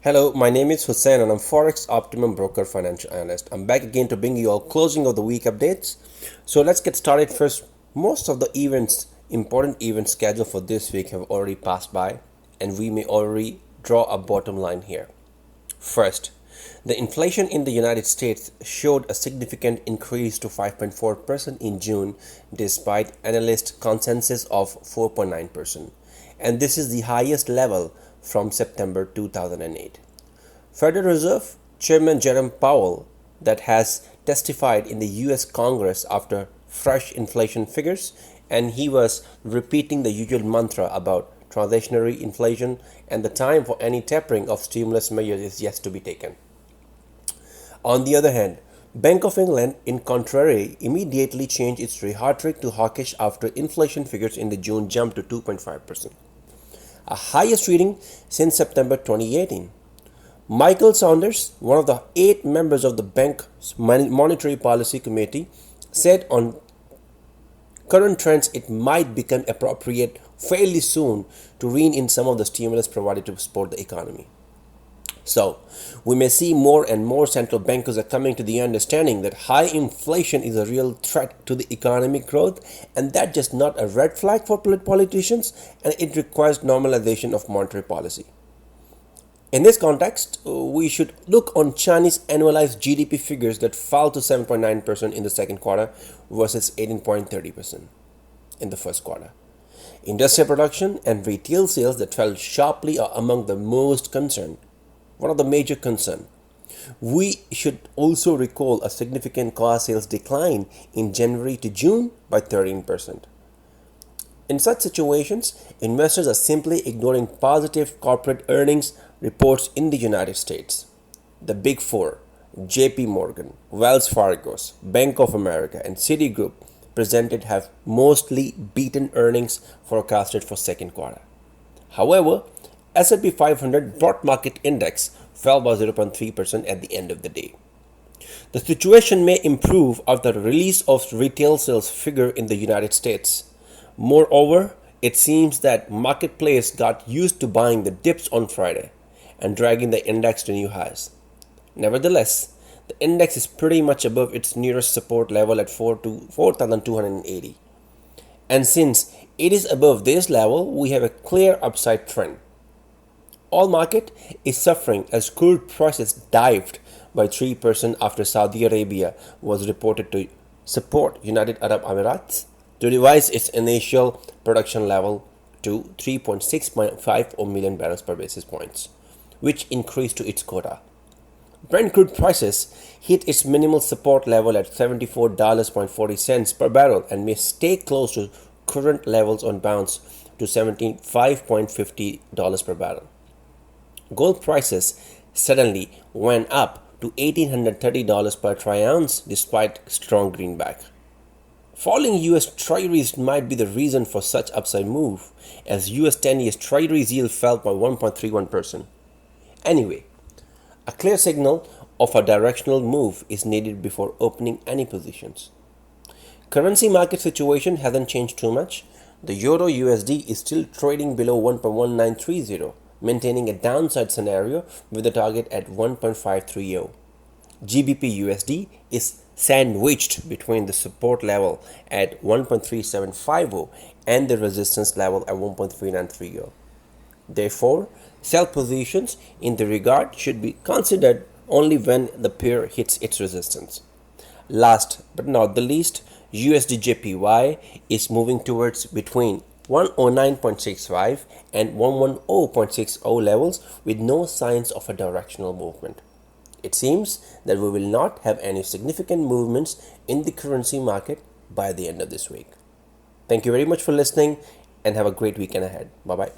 Hello, my name is Hussein and I'm Forex Optimum Broker Financial Analyst. I'm back again to bring you all closing of the week updates. So let's get started first. Most of the important events scheduled for this week have already passed by and we may already draw a bottom line here. First, the inflation in the United States showed a significant increase to 5.4% in June despite analyst consensus of 4.9%. And this is the highest level from September 2008. Federal Reserve Chairman Jerome Powell that has testified in the US Congress after fresh inflation figures, and he was repeating the usual mantra about transitory inflation and the time for any tapering of stimulus measures is yet to be taken. On the other hand, Bank of England, in contrary, immediately changed its rhetoric to hawkish after inflation figures in the June jumped to 2.5%. A highest reading since September 2018. Michael Saunders, one of the 8 members of the bank's Monetary Policy Committee, said on current trends it might become appropriate fairly soon to rein in some of the stimulus provided to support the economy. So, we may see more and more central bankers are coming to the understanding that high inflation is a real threat to the economic growth, and that's just not a red flag for politicians, and it requires normalization of monetary policy. In this context, we should look on Chinese annualized GDP figures that fell to 7.9% in the second quarter versus 18.30% in the first quarter. Industrial production and retail sales that fell sharply are among the most concerned. One of the major concerns. We should also recall a significant car sales decline in January to June by 13%. In such situations, investors are simply ignoring positive corporate earnings reports in the United States. The Big Four, JP Morgan, Wells Fargo, Bank of America, and Citigroup presented have mostly beaten earnings forecasted for second quarter. However, S&P 500 broad market index fell by 0.3% at the end of the day. The situation may improve after the release of retail sales figure in the United States. Moreover, it seems that marketplace got used to buying the dips on Friday and dragging the index to new highs. Nevertheless, the index is pretty much above its nearest support level at 4,280. And since it is above this level, we have a clear upside trend. All market is suffering as crude prices dived by 3% after Saudi Arabia was reported to support United Arab Emirates to revise its initial production level to 3.650 million barrels per basis points, which increased to its quota. Brent crude prices hit its minimal support level at $74.40 per barrel and may stay close to current levels on bounce to $75.50 per barrel. Gold prices suddenly went up to $1,830 per troy ounce despite strong greenback. Falling US Treasuries might be the reason for such upside move, as US 10-year Treasuries yield fell by 1.31%. Anyway, a clear signal of a directional move is needed before opening any positions. Currency market situation hasn't changed too much. The Euro USD is still trading below 1.1930. Maintaining a downside scenario with a target at 1.530. GBP USD is sandwiched between the support level at 1.3750 and the resistance level at 1.3930. Therefore, sell positions in the regard should be considered only when the pair hits its resistance. Last but not the least, USD JPY is moving towards between 109.65 and 110.60 levels with no signs of a directional movement. It seems that we will not have any significant movements in the currency market by the end of this week. Thank you very much for listening and have a great weekend ahead. Bye-bye.